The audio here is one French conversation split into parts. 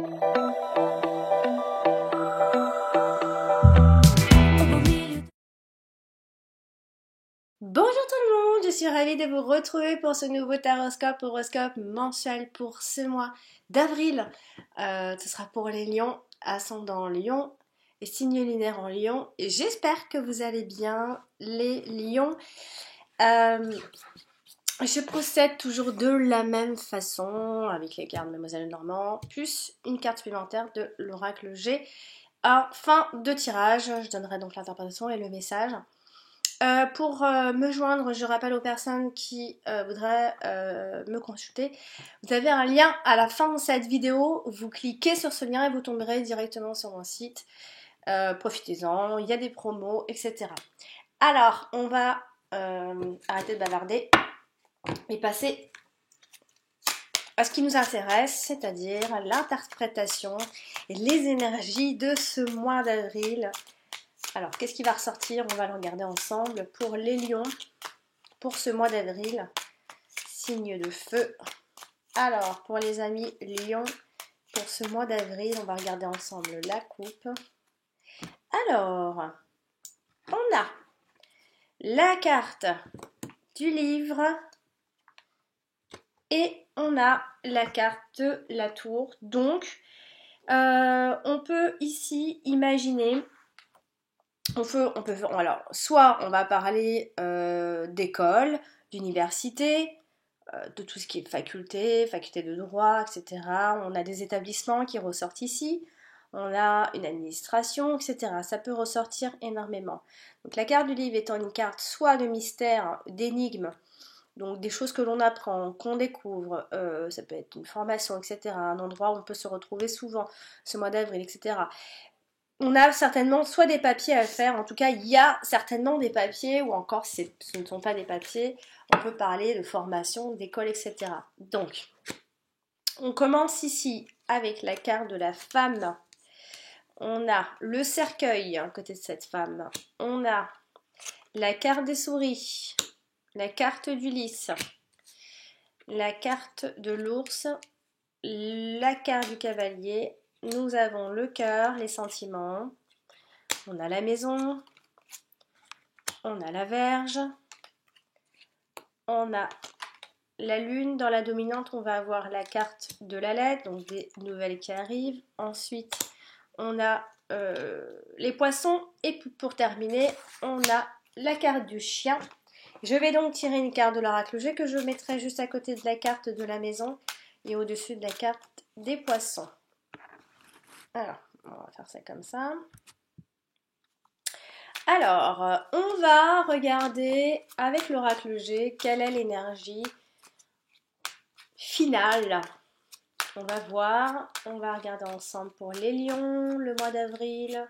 Bonjour tout le monde, je suis ravie de vous retrouver pour ce nouveau horoscope mensuel pour ce mois d'avril. Ce sera pour les lions, ascendant lion et signe lunaire en lion. Et j'espère que vous allez bien les lions. Je procède toujours de la même façon avec les cartes Mademoiselle Normand, plus une carte supplémentaire de l'oracle G. En fin de tirage, je donnerai donc l'interprétation et le message. Pour me joindre, je rappelle aux personnes qui voudraient me consulter, vous avez un lien à la fin de cette vidéo, vous cliquez sur ce lien et vous tomberez directement sur mon site. Profitez-en, il y a des promos, etc. Alors, on va arrêter de bavarder et passer à ce qui nous intéresse, c'est-à-dire l'interprétation et les énergies de ce mois d'avril. Alors, qu'est-ce qui va ressortir? On va le regarder ensemble pour les lions, pour ce mois d'avril. Signe de feu. Alors, pour les amis lions, pour ce mois d'avril, on va regarder ensemble la coupe. Alors, on a la carte du livre et on a la carte de la tour. Donc, on peut ici imaginer... alors, soit on va parler d'école, d'université, de tout ce qui est faculté de droit, etc. On a des établissements qui ressortent ici, on a une administration, etc. Ça peut ressortir énormément. Donc la carte du livre étant une carte soit de mystère, d'énigme, donc des choses que l'on apprend, qu'on découvre, ça peut être une formation, etc. Un endroit où on peut se retrouver souvent, ce mois d'avril, etc. On a certainement soit des papiers à faire, en tout cas il y a certainement des papiers, ou encore si ce ne sont pas des papiers, on peut parler de formation, d'école, etc. Donc, on commence ici avec la carte de la femme. On a le cercueil à côté de cette femme. On a la carte des souris, la carte du lys, la carte de l'ours, la carte du cavalier. Nous avons le cœur, les sentiments. On a la maison, on a la Vierge, on a la lune. Dans la dominante, on va avoir la carte de la lettre, donc des nouvelles qui arrivent. Ensuite, on a les poissons. Et pour terminer, on a la carte du chien. Je vais donc tirer une carte de l'oracle G que je mettrai juste à côté de la carte de la maison et au-dessus de la carte des poissons. Alors, on va faire ça comme ça. Alors, on va regarder avec l'oracle G quelle est l'énergie finale. On va voir, on va regarder ensemble pour les lions le mois d'avril.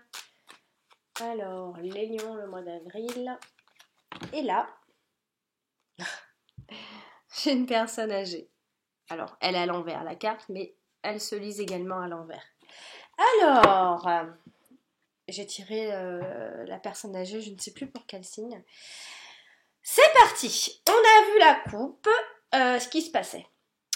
Alors, les lions le mois d'avril. Et là, j'ai une personne âgée. Alors, elle est à l'envers la carte, mais elle se lise également à l'envers. Alors, j'ai tiré la personne âgée, je ne sais plus pour quel signe. C'est parti. On a vu la coupe, ce qui se passait.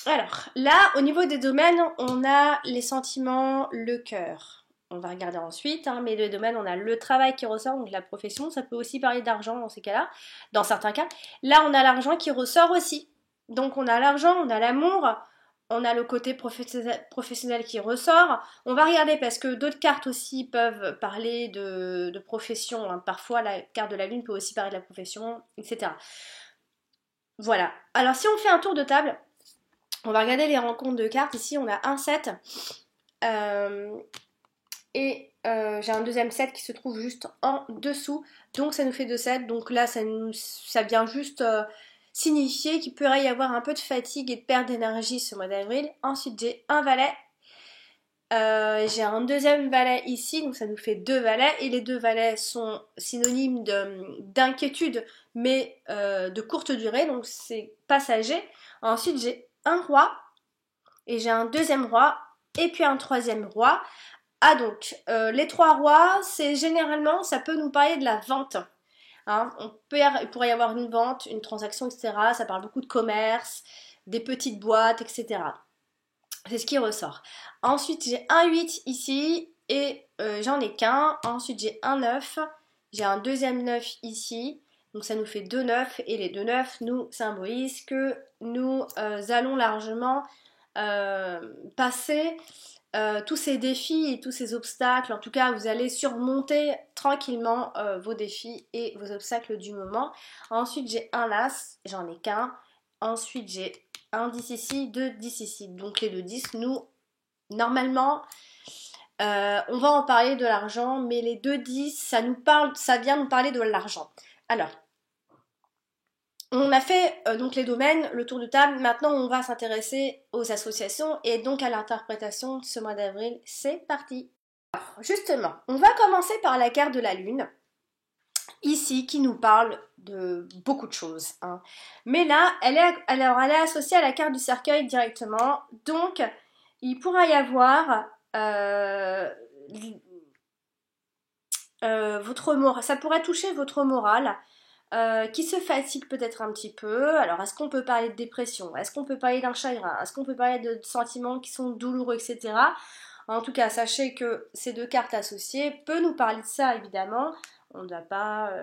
Alors, là, au niveau des domaines, on a les sentiments, le cœur. On va regarder ensuite, hein, mais le domaine, on a le travail qui ressort, donc la profession. Ça peut aussi parler d'argent dans ces cas-là, dans certains cas. Là, on a l'argent qui ressort aussi. Donc, on a l'argent, on a l'amour, on a le côté professionnel qui ressort. On va regarder parce que d'autres cartes aussi peuvent parler de profession. Hein. Parfois, la carte de la lune peut aussi parler de la profession, etc. Voilà. Alors, si on fait un tour de table, on va regarder les rencontres de cartes. Ici, on a un set. Et j'ai un deuxième set qui se trouve juste en dessous. Donc, ça nous fait 2 sets. Donc là, ça vient juste... signifier qu'il pourrait y avoir un peu de fatigue et de perte d'énergie ce mois d'avril. Ensuite, j'ai un valet. J'ai un deuxième valet ici, donc ça nous fait 2 valets. Et les 2 valets sont synonymes d'inquiétude, mais de courte durée, donc c'est passager. Ensuite, j'ai un roi, et j'ai un deuxième roi, et puis un troisième roi. Ah donc, les 3 rois, c'est généralement, ça peut nous parler de la vente. Hein, il pourrait y avoir une vente, une transaction, etc. Ça parle beaucoup de commerce, des petites boîtes, etc. C'est ce qui ressort. Ensuite, j'ai un 8 ici et j'en ai qu'un. Ensuite, j'ai un 9. J'ai un deuxième 9 ici. Donc ça nous fait 2 9 et les 2 9 nous symbolisent que nous allons largement passer tous ces défis et tous ces obstacles. En tout cas, vous allez surmonter tranquillement vos défis et vos obstacles du moment. Ensuite, j'ai un As, j'en ai qu'un. Ensuite, j'ai un 10 ici, 2 10 ici. Donc les 2 10, nous, normalement, on va en parler de l'argent, mais les 2 10, ça vient nous parler de l'argent. Alors, on a fait donc les domaines, le tour de table. Maintenant, on va s'intéresser aux associations et donc à l'interprétation de ce mois d'avril. C'est parti. Alors, justement, on va commencer par la carte de la Lune, ici, qui nous parle de beaucoup de choses, hein. Mais là, elle est associée à la carte du cercueil directement. Donc, il pourra y avoir ça pourrait toucher votre morale. Qui se fatigue peut-être un petit peu. Alors, est-ce qu'on peut parler de dépression? Est-ce qu'on peut parler d'un chagrin? Est-ce qu'on peut parler de sentiments qui sont douloureux, etc. En tout cas, sachez que ces deux cartes associées peuvent nous parler de ça, évidemment. On ne va pas...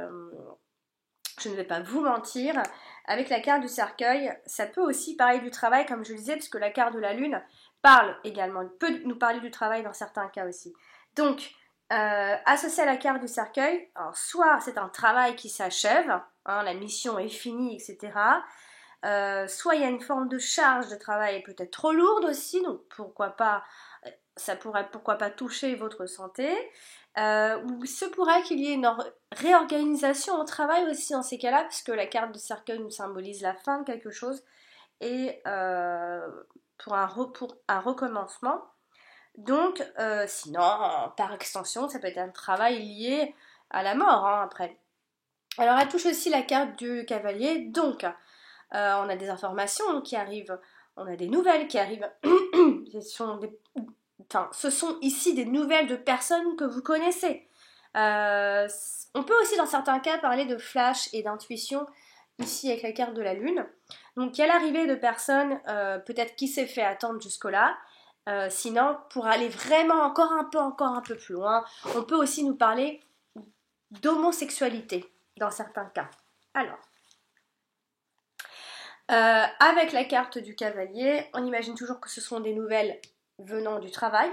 je ne vais pas vous mentir. Avec la carte du cercueil, ça peut aussi parler du travail, comme je le disais, puisque la carte de la Lune parle également, peut nous parler du travail dans certains cas aussi. Donc, associé à la carte du cercueil, alors soit c'est un travail qui s'achève, hein, la mission est finie, etc. Soit il y a une forme de charge de travail peut-être trop lourde aussi, donc pourquoi pas, ça pourrait pourquoi pas toucher votre santé. Ou il se pourrait qu'il y ait une réorganisation au travail aussi dans ces cas-là, puisque la carte de cercueil nous symbolise la fin de quelque chose et pour un recommencement. Donc, sinon, par extension, ça peut être un travail lié à la mort, hein, après. Alors, elle touche aussi la carte du cavalier. Donc, on a des informations qui arrivent, on a des nouvelles qui arrivent. Ce sont ici des nouvelles de personnes que vous connaissez. On peut aussi, dans certains cas, parler de flash et d'intuition, ici avec la carte de la Lune. Donc, il y a l'arrivée de personnes, peut-être qui s'est fait attendre jusque-là. Sinon, pour aller vraiment encore un peu plus loin, on peut aussi nous parler d'homosexualité dans certains cas. Alors, avec la carte du cavalier, on imagine toujours que ce sont des nouvelles venant du travail,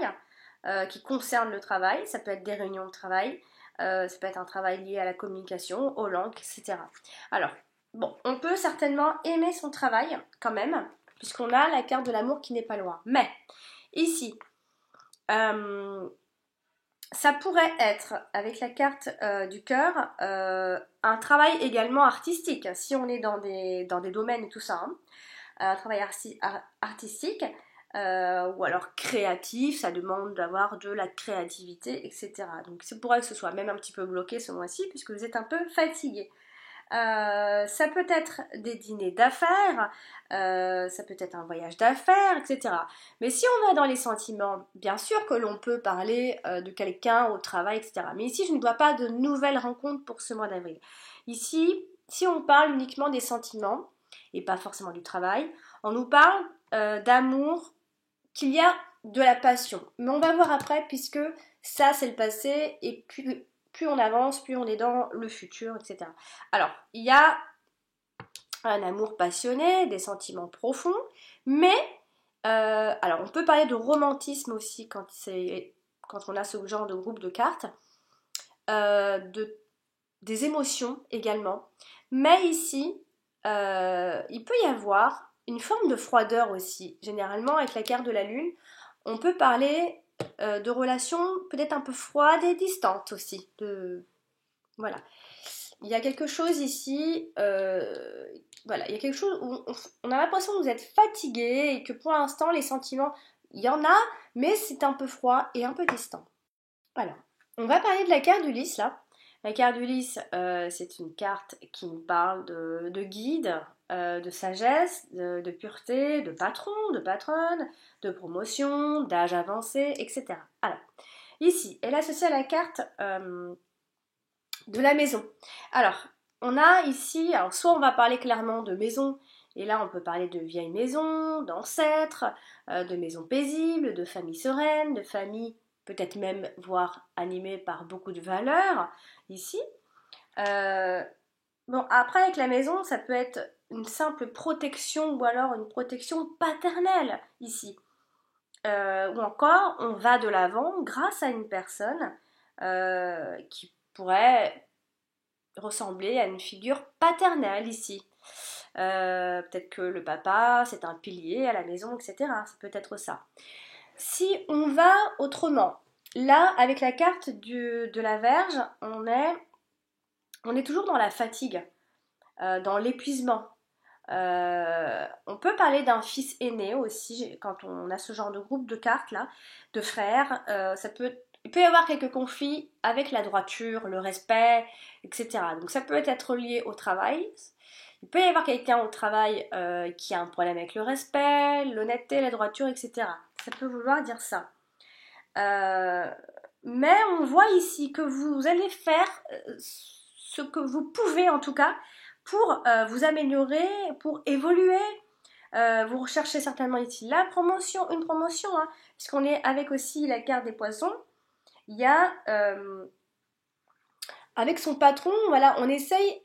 qui concernent le travail. Ça peut être des réunions de travail, ça peut être un travail lié à la communication, aux langues, etc. Alors, bon, on peut certainement aimer son travail quand même, puisqu'on a la carte de l'amour qui n'est pas loin. Mais ici, ça pourrait être, avec la carte du cœur, un travail également artistique, si on est dans des domaines et tout ça, hein. Un travail artistique, ou alors créatif, ça demande d'avoir de la créativité, etc. Donc c'est pourrait que ce soit même un petit peu bloqué ce mois-ci, puisque vous êtes un peu fatigué. Ça peut être des dîners d'affaires, ça peut être un voyage d'affaires, etc. Mais si on va dans les sentiments, bien sûr que l'on peut parler de quelqu'un au travail, etc. Mais ici, je ne vois pas de nouvelles rencontres pour ce mois d'avril. Ici, si on parle uniquement des sentiments, et pas forcément du travail, on nous parle d'amour, qu'il y a de la passion. Mais on va voir après, puisque ça, c'est le passé, et plus on avance, plus on est dans le futur, etc. Alors, il y a un amour passionné, des sentiments profonds, mais alors on peut parler de romantisme aussi quand on a ce genre de groupe de cartes, des émotions également. Mais ici, il peut y avoir une forme de froideur aussi. Généralement, avec la carte de la Lune, on peut parler de relations peut-être un peu froides et distantes aussi. Voilà. Il y a quelque chose ici, voilà, il y a quelque chose où on a l'impression que vous êtes fatigué et que pour l'instant, les sentiments, il y en a, mais c'est un peu froid et un peu distant. Alors, on va parler de la carte d'Ulysse là. La carte d'Ulysse, c'est une carte qui nous parle de guide, de sagesse, de pureté, de patron, de patronne, de promotion, d'âge avancé, etc. Alors, ici, elle est associée à la carte de la maison. Alors, on a ici, alors soit on va parler clairement de maison Et là, on peut parler de vieilles maisons, d'ancêtres, de maisons paisibles, de familles sereines, de familles peut-être même, voire animées par beaucoup de valeurs, ici. Euh, bon, après, avec la maison, ça peut être une simple protection ou alors une protection paternelle, ici. Ou encore, on va de l'avant grâce à une personne qui pourrait ressembler à une figure paternelle ici. Peut-être que le papa, c'est un pilier à la maison, etc. Ça peut être ça. Si on va autrement, là, avec la carte de la Vierge, on est toujours dans la fatigue, dans l'épuisement. On peut parler d'un fils aîné aussi, quand on a ce genre de groupe de cartes là, de frères. Il peut y avoir quelques conflits avec la droiture, le respect, etc. Donc ça peut être lié au travail. Il peut y avoir quelqu'un au travail qui a un problème avec le respect, l'honnêteté, la droiture, etc. Ça peut vouloir dire ça. Mais on voit ici que vous allez faire ce que vous pouvez en tout cas pour vous améliorer, pour évoluer. Vous recherchez certainement ici la promotion, une promotion, hein, puisqu'on est avec aussi la carte des poissons. Il y a avec son patron, voilà, on essaye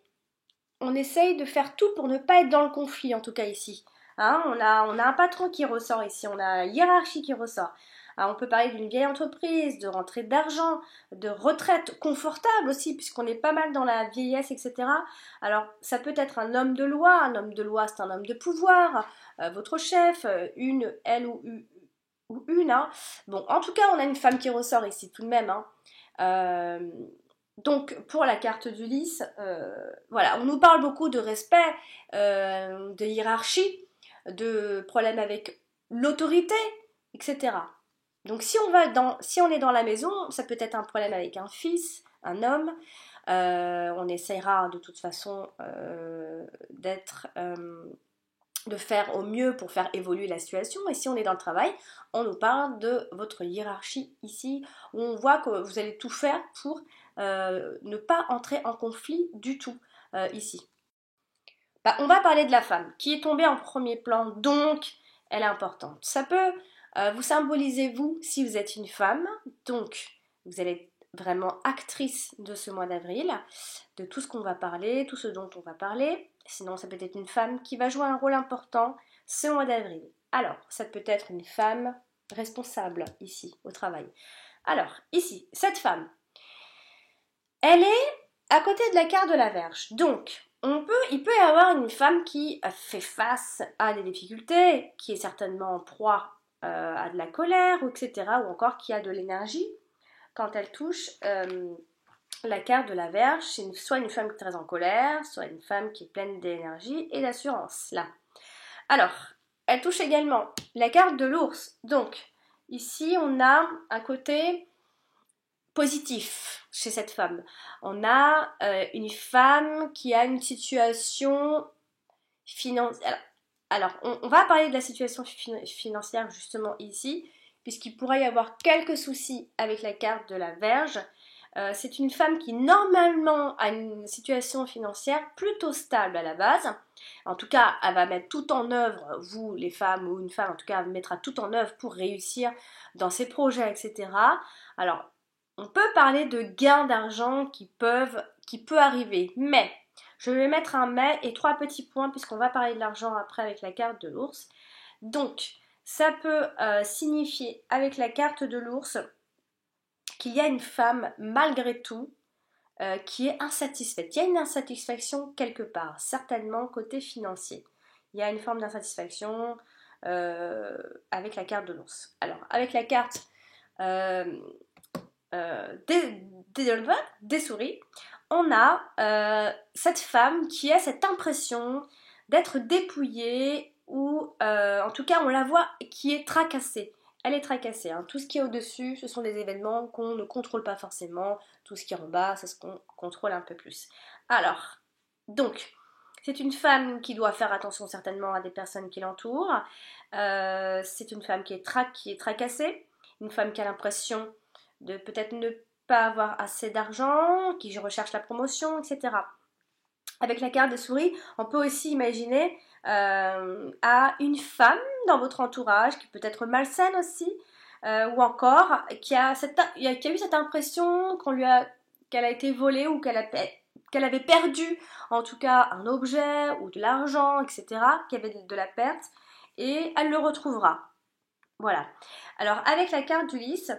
de faire tout pour ne pas être dans le conflit, en tout cas ici. Hein, on a un patron qui ressort ici, on a la hiérarchie qui ressort. Alors, on peut parler d'une vieille entreprise, de rentrée d'argent, de retraite confortable aussi, puisqu'on est pas mal dans la vieillesse, etc. Alors, ça peut être un homme de loi. Un homme de loi, c'est un homme de pouvoir. Votre chef, elle ou une. Hein. Bon, en tout cas, on a une femme qui ressort ici tout de même. Hein. Donc, pour la carte du lys, voilà, on nous parle beaucoup de respect, de hiérarchie, de problèmes avec l'autorité, etc. Donc, si on est dans la maison, ça peut être un problème avec un fils, un homme. On essaiera de toute façon de faire au mieux pour faire évoluer la situation. Et si on est dans le travail, on nous parle de votre hiérarchie ici, où on voit que vous allez tout faire pour ne pas entrer en conflit du tout ici. Bah, on va parler de la femme qui est tombée en premier plan, donc elle est importante. Ça peut vous symboliser vous si vous êtes une femme, donc vous allez être vraiment actrice de ce mois d'avril, de tout ce qu'on va parler, tout ce dont on va parler. Sinon, ça peut être une femme qui va jouer un rôle important ce mois d'avril. Alors, ça peut être une femme responsable ici, au travail. Alors, ici, cette femme, elle est à côté de la carte de la Vierge. Donc, il peut y avoir une femme qui fait face à des difficultés, qui est certainement en proie à de la colère, etc., ou encore qui a de l'énergie. Quand elle touche la carte de la Vierge, c'est soit une femme très en colère, soit une femme qui est pleine d'énergie et d'assurance, là. Alors, elle touche également la carte de l'ours. Donc, ici, on a un côté positif chez cette femme. On a une femme qui a une situation financière. Alors, on va parler de la situation financière justement ici, puisqu'il pourrait y avoir quelques soucis avec la carte de la Vierge. C'est une femme qui normalement a une situation financière plutôt stable à la base. En tout cas, elle va mettre tout en œuvre, vous les femmes ou une femme en tout cas, elle mettra tout en œuvre pour réussir dans ses projets, etc. Alors, on peut parler de gains d'argent qui peut arriver, mais je vais mettre un mais et trois petits points puisqu'on va parler de l'argent après avec la carte de l'ours. Donc, ça peut signifier avec la carte de l'ours qu'il y a une femme malgré tout qui est insatisfaite. Il y a une insatisfaction quelque part, certainement côté financier. Il y a une forme d'insatisfaction avec la carte de l'ours. Alors, avec la carte des souris, on a cette femme qui a cette impression d'être dépouillée ou en tout cas on la voit qui est tracassée. Elle est tracassée. Hein. Tout ce qui est au-dessus, ce sont des événements qu'on ne contrôle pas forcément. Tout ce qui est en bas, c'est ce qu'on contrôle un peu plus. Alors, donc, c'est une femme qui doit faire attention certainement à des personnes qui l'entourent. C'est une femme qui est tracassée. Une femme qui a l'impression de peut-être ne pas avoir assez d'argent, qui recherche la promotion, etc. Avec la carte des souris, on peut aussi imaginer à une femme dans votre entourage qui peut être malsaine aussi, ou encore qui a eu cette impression qu'elle a été volée ou qu'elle avait perdu en tout cas un objet ou de l'argent, etc., qu'il y avait de la perte, et elle le retrouvera. Voilà. Alors avec la carte d'Ulysse,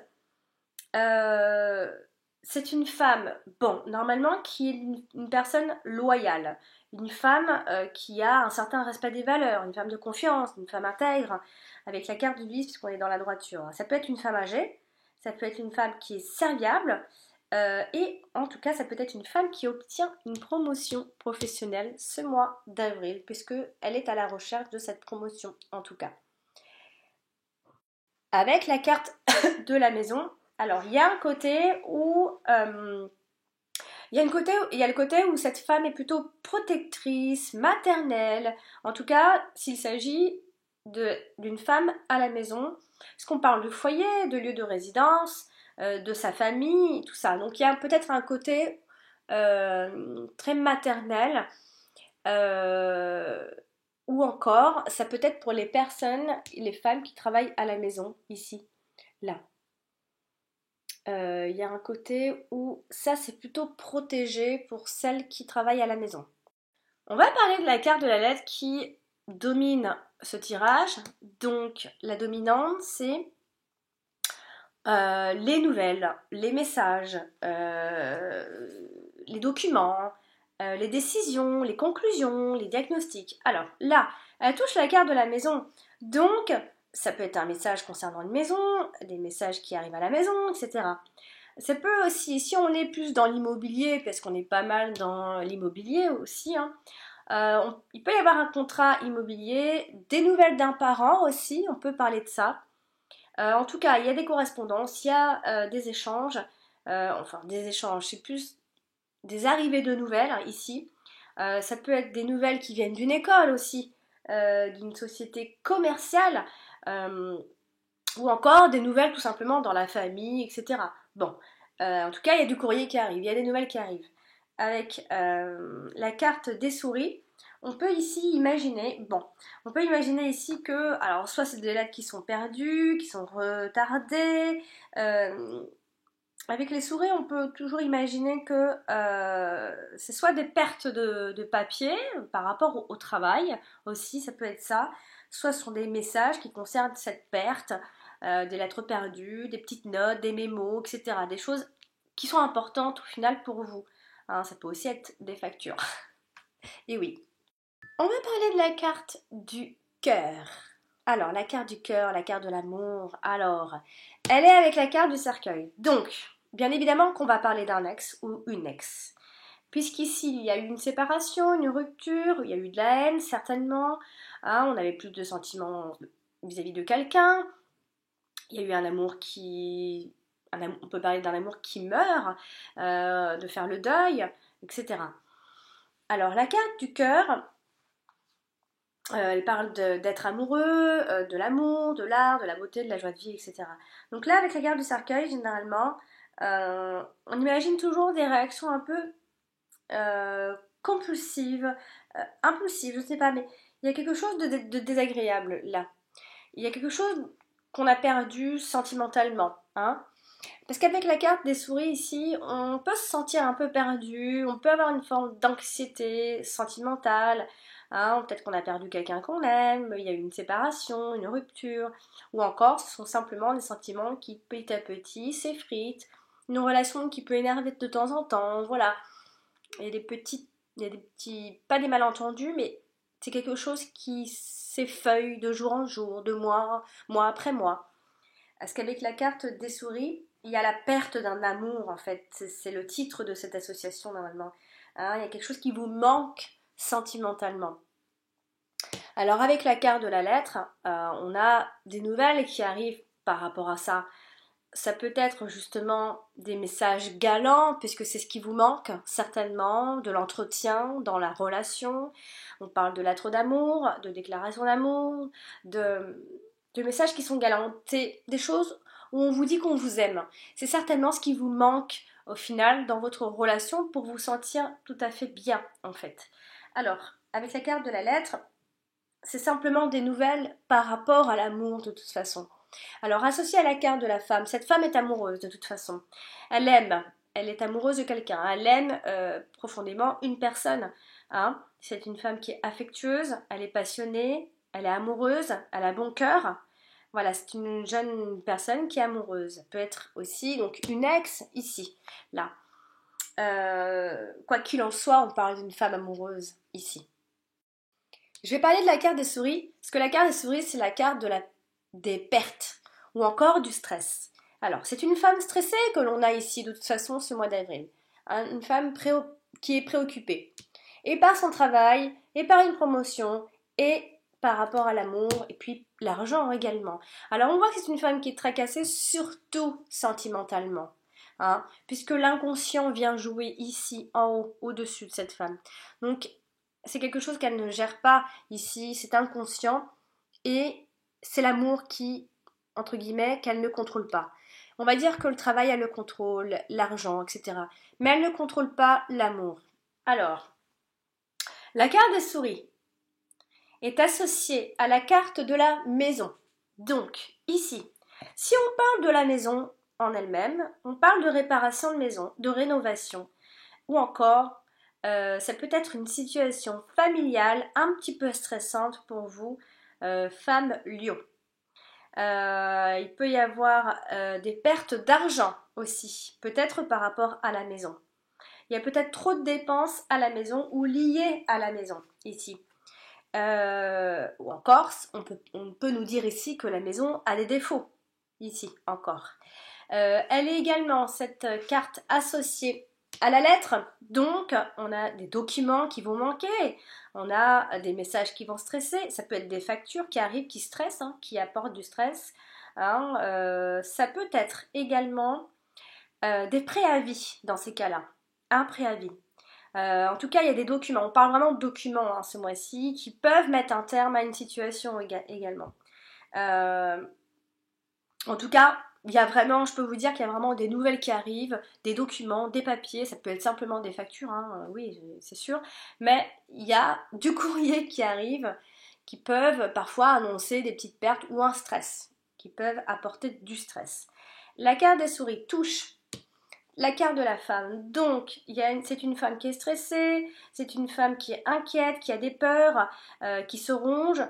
c'est une femme, bon, normalement, qui est une personne loyale, une femme qui a un certain respect des valeurs, une femme de confiance, une femme intègre, avec la carte d'Ulysse, puisqu'on est dans la droiture. Ça peut être une femme âgée, ça peut être une femme qui est serviable, et en tout cas, ça peut être une femme qui obtient une promotion professionnelle ce mois d'avril, puisqu'elle est à la recherche de cette promotion, en tout cas. Avec la carte de la maison, alors il y a un côté où il y a le côté où cette femme est plutôt protectrice, maternelle. En tout cas, s'il s'agit d'une femme à la maison, parce qu'on parle de foyer, de lieu de résidence, de sa famille, tout ça. Donc il y a peut-être un côté très maternel. Ou encore, ça peut être pour les personnes, les femmes qui travaillent à la maison, ici, là. Il y a un côté où ça c'est plutôt protégé pour celles qui travaillent à la maison. On va parler de la carte de la lettre qui domine ce tirage. Donc la dominante c'est les nouvelles, les messages, les documents, les décisions, les conclusions, les diagnostics. Alors là, elle touche la carte de la maison. Donc ça peut être un message concernant une maison, des messages qui arrivent à la maison, etc. Ça peut aussi, si on est plus dans l'immobilier, parce qu'on est pas mal dans l'immobilier aussi, hein, il peut y avoir un contrat immobilier, des nouvelles d'un parent aussi, on peut parler de ça. En tout cas, il y a des correspondances, il y a des échanges, enfin des échanges, c'est plus des arrivées de nouvelles ici. Ça peut être des nouvelles qui viennent d'une école aussi, d'une société commerciale, ou encore des nouvelles tout simplement dans la famille, etc. Bon, en tout cas, il y a du courrier qui arrive, il y a des nouvelles qui arrivent. Avec la carte des souris, on peut ici imaginer, ici que, alors soit c'est des lettres qui sont perdues, qui sont retardées. Avec les souris, on peut toujours imaginer que c'est soit des pertes de papier par rapport au travail, aussi ça peut être ça, soit ce sont des messages qui concernent cette perte, des lettres perdues, des petites notes, des mémos, etc. Des choses qui sont importantes au final pour vous. Hein, ça peut aussi être des factures. Et oui. On va parler de la carte du cœur. Alors, la carte du cœur, la carte de l'amour. Alors, elle est avec la carte du cercueil. Donc, bien évidemment qu'on va parler d'un ex ou une ex. Puisqu'ici, il y a eu une séparation, une rupture, il y a eu de la haine, certainement. Hein, on avait plus de sentiments vis-à-vis de quelqu'un. Il y a eu un amour qui... on peut parler d'un amour qui meurt, de faire le deuil, etc. Alors, la carte du cœur, elle parle d'être amoureux, de l'amour, de l'art, de la beauté, de la joie de vivre, etc. Donc là, avec la carte du cercueil, généralement, on imagine toujours des réactions un peu compulsives, impulsives, je ne sais pas, mais il y a quelque chose de désagréable là. Il y a quelque chose qu'on a perdu sentimentalement, hein. Parce qu'avec la carte des souris ici, on peut se sentir un peu perdu, on peut avoir une forme d'anxiété sentimentale, hein, peut-être qu'on a perdu quelqu'un qu'on aime, il y a eu une séparation, une rupture, ou encore ce sont simplement des sentiments qui petit à petit s'effritent, une relation qui peut énerver de temps en temps, voilà. Il y a des petits, pas des malentendus, mais c'est quelque chose qui s'effeuille de jour en jour, de mois après mois. Parce qu'avec la carte des souris, il y a la perte d'un amour en fait. C'est le titre de cette association normalement. Hein, il y a quelque chose qui vous manque sentimentalement. Alors avec la carte de la lettre, on a des nouvelles qui arrivent par rapport à ça. Ça peut être justement des messages galants, puisque c'est ce qui vous manque, certainement, de l'entretien dans la relation. On parle de lettres d'amour, de déclarations d'amour, de messages qui sont galants. C'est des choses où on vous dit qu'on vous aime. C'est certainement ce qui vous manque au final dans votre relation pour vous sentir tout à fait bien, en fait. Alors, avec la carte de la lettre, c'est simplement des nouvelles par rapport à l'amour de toute façon. Alors associé à la carte de la femme, cette femme est amoureuse de toute façon. Elle aime, elle est amoureuse de quelqu'un, elle aime profondément une personne. Hein. C'est une femme qui est affectueuse, elle est passionnée, elle est amoureuse, elle a bon cœur. Voilà, c'est une jeune personne qui est amoureuse. Elle peut être aussi donc une ex ici, là. Quoi qu'il en soit, on parle d'une femme amoureuse ici. Je vais parler de la carte des souris, parce que la carte des souris, c'est la carte des pertes, ou encore du stress. Alors, c'est une femme stressée que l'on a ici, de toute façon, ce mois d'avril. Hein, une femme qui est préoccupée. Et par son travail, et par une promotion, et par rapport à l'amour, et puis l'argent également. Alors, on voit que c'est une femme qui est tracassée, surtout sentimentalement. Hein, puisque l'inconscient vient jouer ici, en haut, au-dessus de cette femme. Donc, c'est quelque chose qu'elle ne gère pas ici, c'est inconscient et c'est l'amour qui, entre guillemets, qu'elle ne contrôle pas. On va dire que le travail, elle le contrôle, l'argent, etc. Mais elle ne contrôle pas l'amour. Alors, la carte des souris est associée à la carte de la maison. Donc, ici, si on parle de la maison en elle-même, on parle de réparation de maison, de rénovation, ou encore ça peut être une situation familiale un petit peu stressante pour vous, femme lion. Il peut y avoir des pertes d'argent aussi, peut-être par rapport à la maison. Il y a peut-être trop de dépenses à la maison ou liées à la maison ici. Ou encore, on peut nous dire ici que la maison a des défauts, ici encore. Elle est également, cette carte, associée à la lettre, donc on a des documents qui vont manquer, on a des messages qui vont stresser, ça peut être des factures qui arrivent, qui stressent, hein, qui apportent du stress. Hein, ça peut être également des préavis dans ces cas-là, un préavis. En tout cas, il y a des documents, on parle vraiment de documents hein, ce mois-ci, qui peuvent mettre un terme à une situation également. En tout cas, il y a vraiment, je peux vous dire qu'il y a vraiment des nouvelles qui arrivent, des documents, des papiers, ça peut être simplement des factures, hein, oui, c'est sûr, mais il y a du courrier qui arrive, qui peuvent parfois annoncer des petites pertes ou un stress, qui peuvent apporter du stress. La carte des souris touche la carte de la femme, donc c'est une femme qui est stressée, c'est une femme qui est inquiète, qui a des peurs, qui se ronge,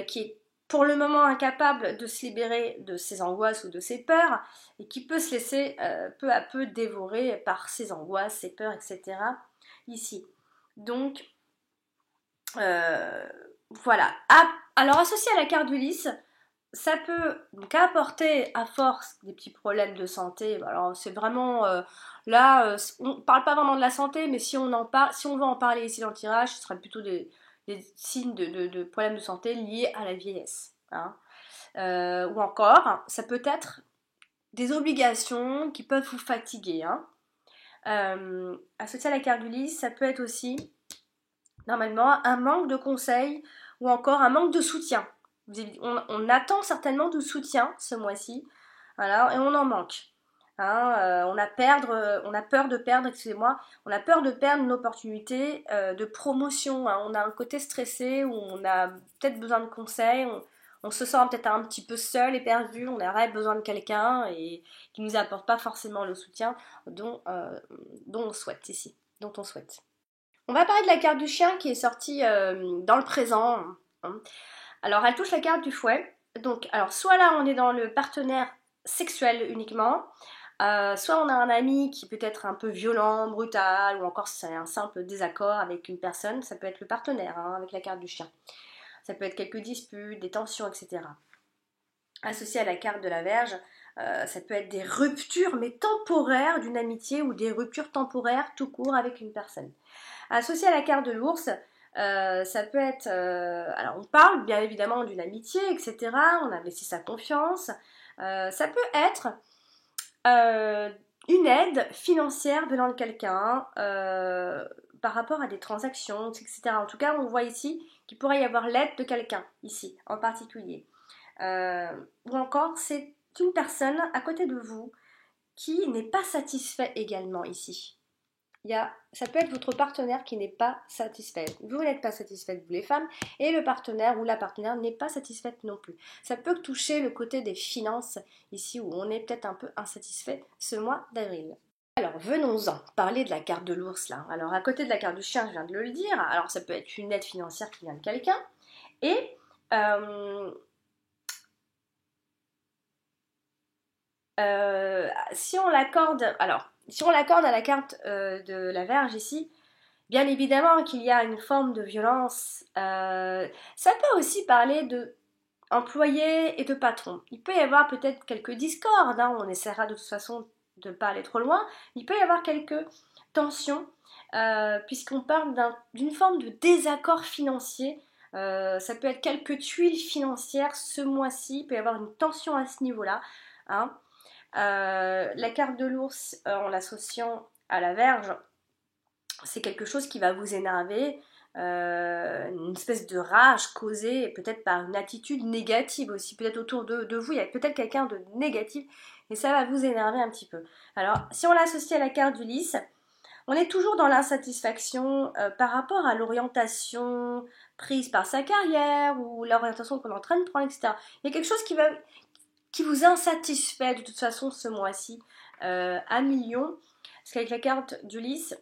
qui est pour le moment incapable de se libérer de ses angoisses ou de ses peurs, et qui peut se laisser peu à peu dévorer par ses angoisses, ses peurs, etc. ici. Donc, voilà. Ah, alors, associé à la carte d'Ulysse, ça peut donc apporter à force des petits problèmes de santé. Alors c'est vraiment là, on ne parle pas vraiment de la santé, mais si on en parle, si on veut en parler ici dans le tirage, ce sera plutôt des signes de problèmes de santé liés à la vieillesse. Hein. Ou encore, ça peut être des obligations qui peuvent vous fatiguer. Hein. Associé à la carte d'Ulysse, ça peut être aussi normalement un manque de conseils ou encore un manque de soutien. On attend certainement de soutien ce mois-ci, voilà, et on en manque. Hein, on a peur de perdre, excusez-moi, on a peur de perdre une opportunité de promotion. Hein, on a un côté stressé où on a peut-être besoin de conseils, on se sent peut-être un petit peu seul et perdu, on aurait besoin de quelqu'un et qui nous apporte pas forcément le soutien dont on souhaite ici, dont on souhaite. On va parler de la carte du chien qui est sortie dans le présent. Hein. Alors, elle touche la carte du fouet. Donc, alors, soit là, on est dans le partenaire sexuel uniquement, soit on a un ami qui peut être un peu violent, brutal, ou encore c'est un simple désaccord avec une personne. Ça peut être le partenaire hein, avec la carte du chien. Ça peut être quelques disputes, des tensions, etc. Associé à la carte de la Vierge, ça peut être des ruptures, mais temporaires d'une amitié ou des ruptures temporaires tout court avec une personne. Associé à la carte de l'ours, ça peut être... alors on parle bien évidemment d'une amitié, etc. On investit sa confiance. Ça peut être une aide financière venant de quelqu'un par rapport à des transactions, etc. En tout cas, on voit ici qu'il pourrait y avoir l'aide de quelqu'un, ici, en particulier. Ou encore, c'est une personne à côté de vous qui n'est pas satisfait également ici. Ça peut être votre partenaire qui n'est pas satisfait. Vous n'êtes pas satisfaite, vous les femmes, et le partenaire ou la partenaire n'est pas satisfaite non plus. Ça peut toucher le côté des finances, ici où on est peut-être un peu insatisfait ce mois d'avril. Alors venons-en, parler de la carte de l'ours là. Alors à côté de la carte du chien, je viens de le dire, alors ça peut être une aide financière qui vient de quelqu'un, et si on l'accorde, à la carte de la Vierge ici, bien évidemment qu'il y a une forme de violence. Ça peut aussi parler de employé et de patron. Il peut y avoir peut-être quelques discordes, hein, on essaiera de toute façon de ne pas aller trop loin. Il peut y avoir quelques tensions, puisqu'on parle d'une forme de désaccord financier. Ça peut être quelques tuiles financières ce mois-ci, il peut y avoir une tension à ce niveau-là, hein. La carte de l'ours, en l'associant à la Vierge, c'est quelque chose qui va vous énerver, une espèce de rage causée peut-être par une attitude négative aussi, peut-être autour de vous, il y a peut-être quelqu'un de négatif et ça va vous énerver un petit peu. Alors, si on l'associe à la carte du lys, on est toujours dans l'insatisfaction par rapport à l'orientation prise par sa carrière ou l'orientation qu'on est en train de prendre, etc. Il y a quelque chose qui vous insatisfait de toute façon ce mois-ci à millions, parce qu'avec la carte du lys,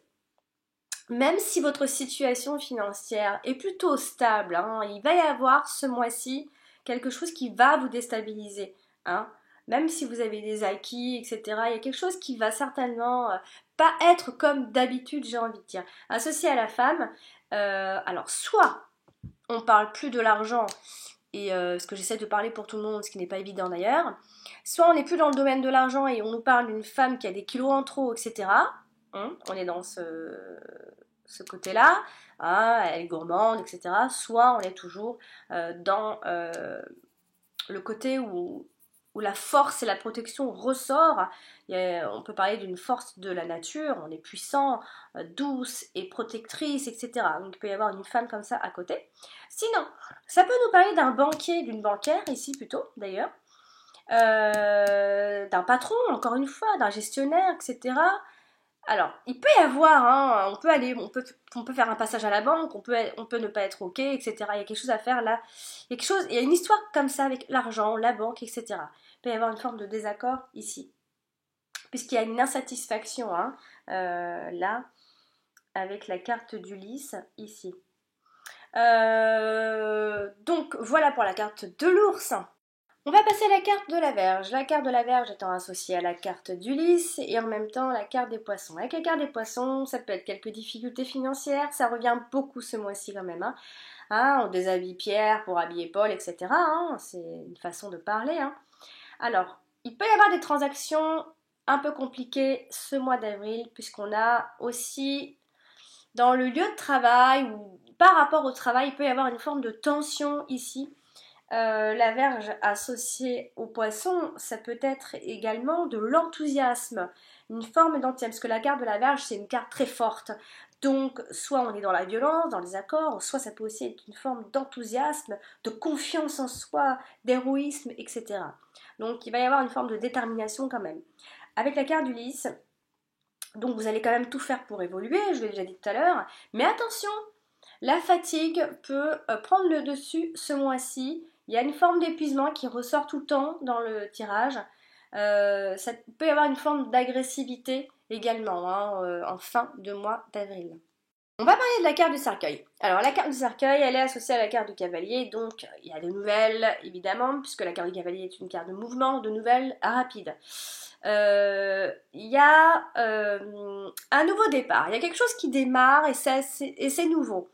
même si votre situation financière est plutôt stable, hein, il va y avoir ce mois-ci quelque chose qui va vous déstabiliser, hein. Même si vous avez des acquis, etc., il y a quelque chose qui va certainement pas être comme d'habitude, j'ai envie de dire. Associé à la femme, alors soit on parle plus de l'argent, et ce que j'essaie de parler pour tout le monde, ce qui n'est pas évident d'ailleurs, soit on n'est plus dans le domaine de l'argent et on nous parle d'une femme qui a des kilos en trop, etc. On est dans ce côté-là, hein, elle est gourmande, etc. Soit on est toujours dans le côté où la force et la protection ressort. On peut parler d'une force de la nature, on est puissant, douce et protectrice, etc. Donc il peut y avoir une femme comme ça à côté. Sinon, ça peut nous parler d'un banquier, d'une banquière, ici plutôt d'ailleurs, d'un patron, encore une fois, d'un gestionnaire, etc. Alors, il peut y avoir, hein, on peut faire un passage à la banque, on peut ne pas être ok, etc. Il y a quelque chose à faire là. Il y a une histoire comme ça avec l'argent, la banque, etc. Il peut y avoir une forme de désaccord ici, puisqu'il y a une insatisfaction, hein, là, avec la carte du lys ici. Donc voilà pour la carte de l'ours. On va passer à la carte de la Vierge. La carte de la Vierge étant associée à la carte du lys et en même temps la carte des poissons. Avec la carte des poissons, ça peut être quelques difficultés financières, ça revient beaucoup ce mois-ci quand même, hein. On déshabille Pierre pour habiller Paul, etc., hein. C'est une façon de parler, hein. Alors, il peut y avoir des transactions un peu compliquées ce mois d'avril, puisqu'on a aussi dans le lieu de travail ou par rapport au travail, il peut y avoir une forme de tension ici. La Vierge associée au poisson, ça peut être également de l'enthousiasme, une forme d'enthousiasme, parce que la carte de la Vierge, c'est une carte très forte. Donc, soit on est dans la violence, dans les accords, soit ça peut aussi être une forme d'enthousiasme, de confiance en soi, d'héroïsme, etc. Donc, il va y avoir une forme de détermination quand même. Avec la carte du lys, donc vous allez quand même tout faire pour évoluer, je l'ai déjà dit tout à l'heure, mais attention, la fatigue peut prendre le dessus ce mois-ci. Il y a une forme d'épuisement qui ressort tout le temps dans le tirage. Ça peut y avoir une forme d'agressivité également, hein, en fin de mois d'avril. On va parler de la carte du cercueil. Alors la carte du cercueil, elle est associée à la carte du cavalier, donc il y a des nouvelles évidemment, puisque la carte du cavalier est une carte de mouvement, de nouvelles rapides. Il y a un nouveau départ, il y a quelque chose qui démarre et c'est nouveau.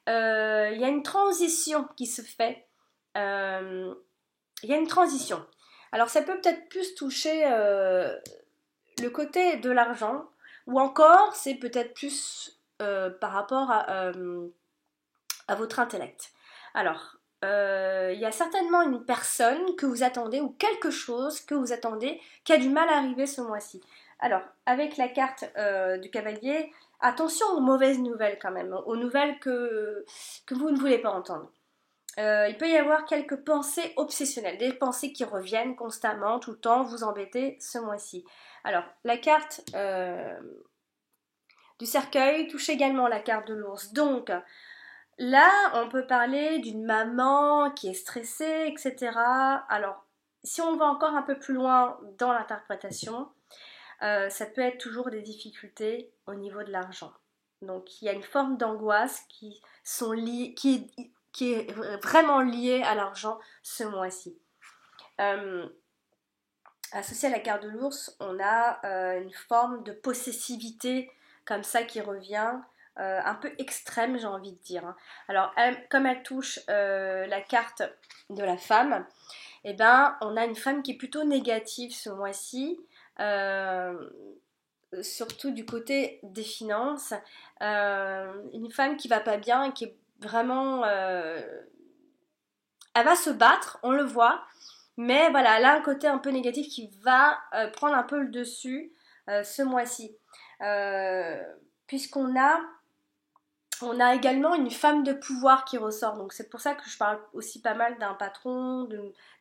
Il y a une transition qui se fait. Il y a une transition. Alors ça peut peut-être plus toucher le côté de l'argent, ou encore c'est peut-être plus par rapport à votre intellect. Alors, il y a certainement une personne que vous attendez ou quelque chose que vous attendez qui a du mal à arriver ce mois-ci. Alors, avec la carte du cavalier, attention aux mauvaises nouvelles quand même, aux nouvelles que vous ne voulez pas entendre. Il peut y avoir quelques pensées obsessionnelles, des pensées qui reviennent constamment, tout le temps, vous embêter ce mois-ci. Alors, la carte du cercueil touche également la carte de l'ours. Donc là, on peut parler d'une maman qui est stressée, etc. Alors, si on va encore un peu plus loin dans l'interprétation, ça peut être toujours des difficultés au niveau de l'argent. Donc, il y a une forme d'angoisse qui est vraiment liée à l'argent ce mois-ci. Associé à la carte de l'ours, on a une forme de possessivité comme ça qui revient, un peu extrême, j'ai envie de dire. Alors, comme elle touche la carte de la femme, eh ben, on a une femme qui est plutôt négative ce mois-ci, surtout du côté des finances. Une femme qui va pas bien, qui est vraiment... elle va se battre, on le voit, mais voilà, elle a un côté un peu négatif qui va prendre un peu le dessus ce mois-ci. Puisqu'on a également une femme de pouvoir qui ressort. Donc c'est pour ça que je parle aussi pas mal d'un patron,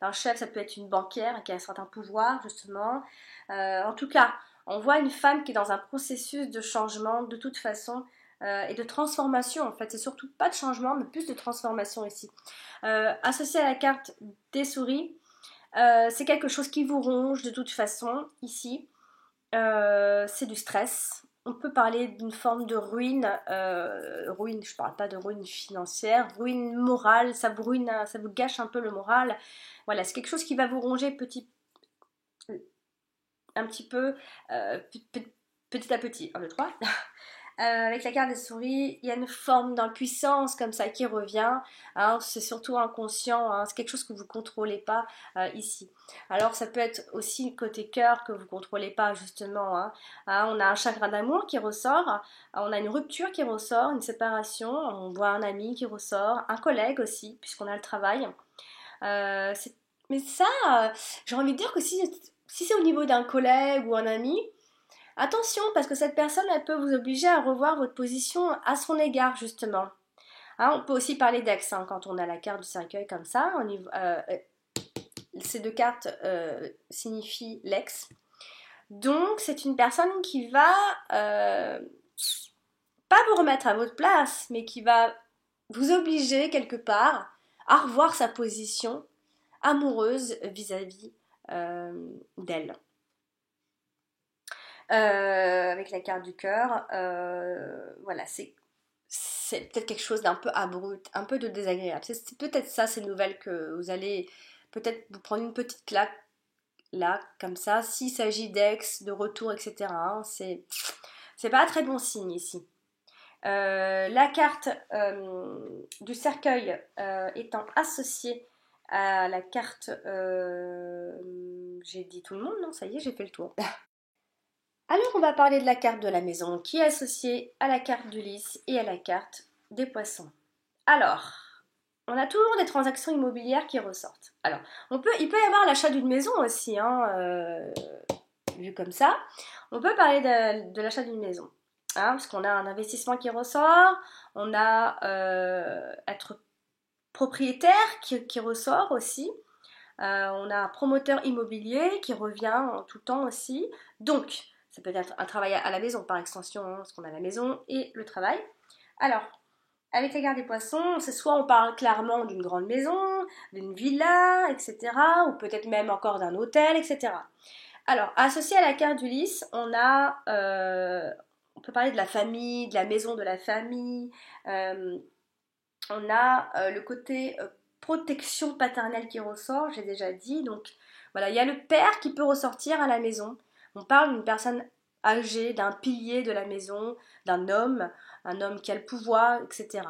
d'un chef, ça peut être une banquière qui a un certain pouvoir justement. En tout cas, on voit une femme qui est dans un processus de changement de toute façon et de transformation en fait. C'est surtout pas de changement mais plus de transformation ici. Associé à la carte des souris, c'est quelque chose qui vous ronge de toute façon ici. C'est du stress. On peut parler d'une forme de ruine, ruine, je parle pas de ruine financière, ruine morale, ça vous gâche un peu le moral. Voilà, c'est quelque chose qui va vous ronger un petit peu, petit à petit. 1, 2, 3. Avec la carte des souris, il y a une forme d'impuissance comme ça qui revient. Hein, c'est surtout inconscient, hein, c'est quelque chose que vous ne contrôlez pas ici. Alors ça peut être aussi côté cœur que vous ne contrôlez pas justement. Hein, on a un chagrin d'amour qui ressort, on a une rupture qui ressort, une séparation, on voit un ami qui ressort, un collègue aussi, puisqu'on a le travail. Mais ça, j'ai envie de dire que si c'est au niveau d'un collègue ou un ami, attention, parce que cette personne, elle peut vous obliger à revoir votre position à son égard, justement. Hein, on peut aussi parler d'ex, hein, quand on a la carte du cercueil comme ça. Ces deux cartes signifient l'ex. Donc, c'est une personne qui va pas vous remettre à votre place, mais qui va vous obliger quelque part à revoir sa position amoureuse vis-à-vis d'elle. Avec la carte du cœur, voilà, c'est peut-être quelque chose d'un peu abrupt, un peu de désagréable. C'est peut-être ça, ces nouvelles, que vous allez peut-être vous prendre une petite claque là, comme ça, s'il s'agit d'ex, de retour, etc. Hein, c'est pas un très bon signe ici. La carte du cercueil étant associée à la carte... j'ai dit tout le monde, non? Ça y est, j'ai fait le tour. Alors on va parler de la carte de la maison qui est associée à la carte du lys et à la carte des poissons. Alors, on a toujours des transactions immobilières qui ressortent. Alors, il peut y avoir l'achat d'une maison aussi, hein, vu comme ça. On peut parler de l'achat d'une maison, hein, parce qu'on a un investissement qui ressort, on a être propriétaire qui ressort aussi. On a un promoteur immobilier qui revient tout le temps aussi. Donc, ça peut être un travail à la maison par extension, hein, parce qu'on a la maison et le travail. Alors, avec la carte des poissons, c'est soit on parle clairement d'une grande maison, d'une villa, etc. Ou peut-être même encore d'un hôtel, etc. Alors, associé à la carte du lys, on peut parler de la famille, de la maison de la famille. On a le côté protection paternelle qui ressort, j'ai déjà dit. Donc voilà, il y a le père qui peut ressortir à la maison. On parle d'une personne âgée, d'un pilier de la maison, d'un homme, un homme qui a le pouvoir, etc.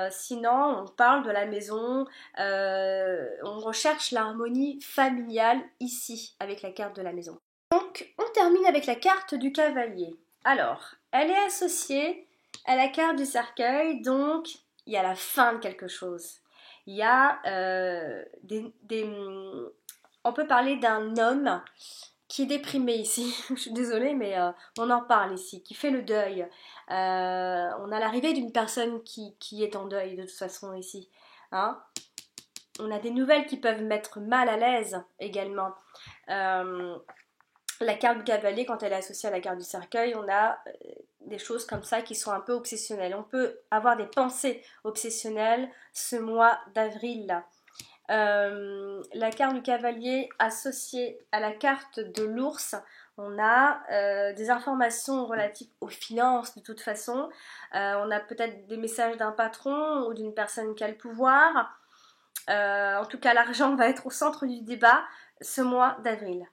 Sinon, on parle de la maison, on recherche l'harmonie familiale ici, avec la carte de la maison. Donc, on termine avec la carte du cavalier. Alors, elle est associée à la carte du cercueil, donc il y a la fin de quelque chose. Il y a on peut parler d'un homme qui est déprimé ici. Je suis désolée, mais on en parle ici, qui fait le deuil. On a l'arrivée d'une personne qui est en deuil de toute façon ici. Hein, on a des nouvelles qui peuvent mettre mal à l'aise également. La carte du cavalier, quand elle est associée à la carte du cercueil, on a des choses comme ça qui sont un peu obsessionnelles. On peut avoir des pensées obsessionnelles ce mois d'avril-là. La carte du cavalier associée à la carte de l'ours, on a des informations relatives aux finances de toute façon. On a peut-être des messages d'un patron ou d'une personne qui a le pouvoir. En tout cas, l'argent va être au centre du débat ce mois d'avril.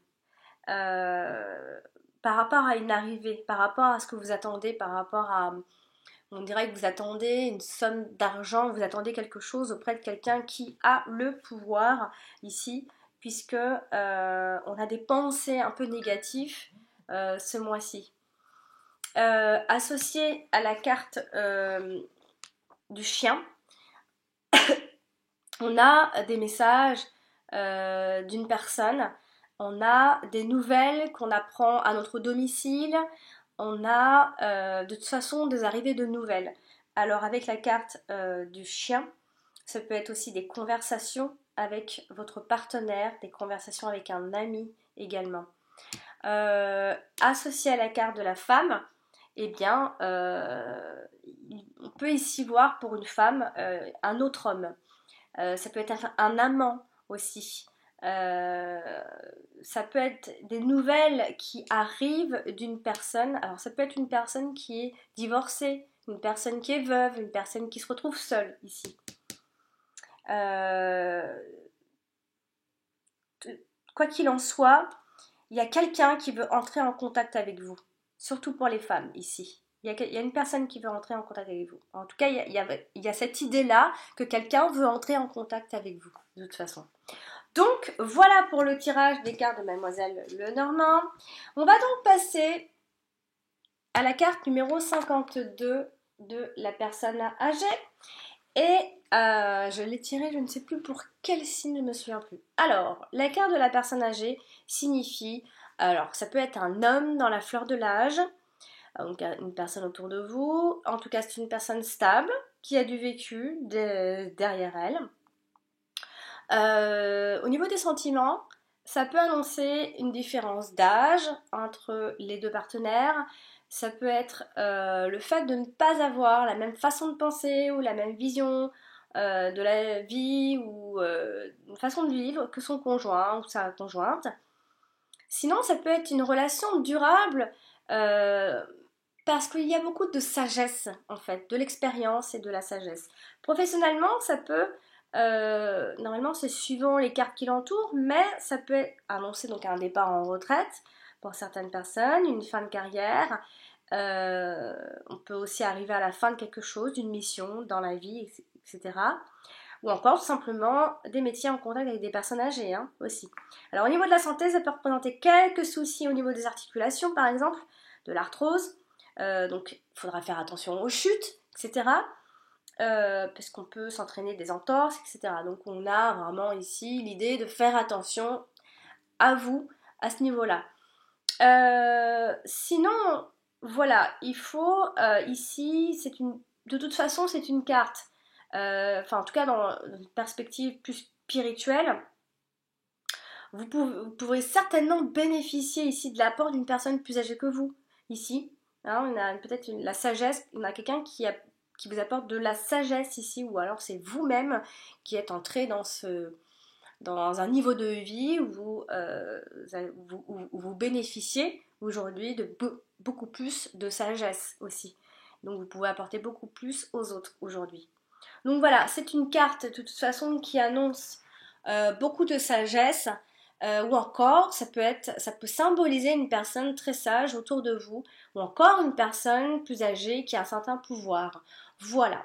Par rapport à une arrivée, par rapport à ce que vous attendez, par rapport à... On dirait que vous attendez une somme d'argent, vous attendez quelque chose auprès de quelqu'un qui a le pouvoir ici, puisque on a des pensées un peu négatives ce mois-ci. Associé à la carte du chien, on a des messages d'une personne, on a des nouvelles qu'on apprend à notre domicile, on a de toute façon des arrivées de nouvelles. Alors avec la carte du chien, ça peut être aussi des conversations avec votre partenaire, des conversations avec un ami également. Associé à la carte de la femme, eh bien, on peut ici voir pour une femme un autre homme. Ça peut être un amant aussi. Ça peut être des nouvelles qui arrivent d'une personne. Alors ça peut être une personne qui est divorcée, une personne qui est veuve, une personne qui se retrouve seule ici. Quoi qu'il en soit, il y a quelqu'un qui veut entrer en contact avec vous. Surtout pour les femmes ici. Il y a une personne qui veut entrer en contact avec vous. En tout cas, il y a cette idée-là que quelqu'un veut entrer en contact avec vous, de toute façon. Donc, voilà pour le tirage des cartes de Mademoiselle Lenormand. On va donc passer à la carte numéro 52 de la personne âgée. Et je l'ai tirée, je ne sais plus pour quel signe, je ne me souviens plus. Alors, la carte de la personne âgée signifie, alors ça peut être un homme dans la fleur de l'âge, donc une personne autour de vous, en tout cas c'est une personne stable, qui a du vécu derrière elle. Au niveau des sentiments, ça peut annoncer une différence d'âge entre les deux partenaires. Ça peut être le fait de ne pas avoir la même façon de penser ou la même vision de la vie ou une façon de vivre que son conjoint ou sa conjointe. Sinon, ça peut être une relation durable parce qu'il y a beaucoup de sagesse en fait, de l'expérience et de la sagesse. Professionnellement, ça peut... normalement c'est suivant les cartes qui l'entourent, mais ça peut annoncer donc un départ en retraite pour certaines personnes, une fin de carrière. On peut aussi arriver à la fin de quelque chose, d'une mission dans la vie, etc. Ou encore tout simplement des métiers en contact avec des personnes âgées aussi. Alors au niveau de la santé, ça peut représenter quelques soucis au niveau des articulations par exemple, de l'arthrose. Donc il faudra faire attention aux chutes, etc. Parce qu'on peut s'entraîner des entorses, etc. Donc on a vraiment ici l'idée de faire attention à vous à ce niveau-là. Sinon, voilà, il faut ici, de toute façon, c'est une carte. Enfin, en tout cas, dans une perspective plus spirituelle, vous pourrez certainement bénéficier ici de l'apport d'une personne plus âgée que vous. Ici, on a peut-être la sagesse, on a quelqu'un qui vous apporte de la sagesse ici, ou alors c'est vous-même qui êtes entré dans un niveau de vie où vous bénéficiez aujourd'hui de beaucoup plus de sagesse aussi. Donc vous pouvez apporter beaucoup plus aux autres aujourd'hui. Donc voilà, c'est une carte de toute façon qui annonce beaucoup de sagesse. Ou encore, ça peut symboliser une personne très sage autour de vous, ou encore une personne plus âgée qui a un certain pouvoir. Voilà.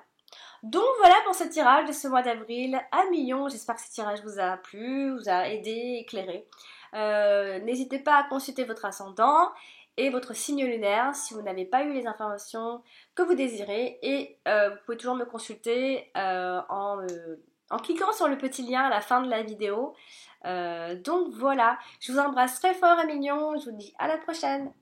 Donc voilà pour ce tirage de ce mois d'avril à millions. J'espère que ce tirage vous a plu, vous a aidé, éclairé. N'hésitez pas à consulter votre ascendant et votre signe lunaire si vous n'avez pas eu les informations que vous désirez. Et vous pouvez toujours me consulter en cliquant sur le petit lien à la fin de la vidéo. Donc voilà, je vous embrasse très fort à millions. Je vous dis à la prochaine.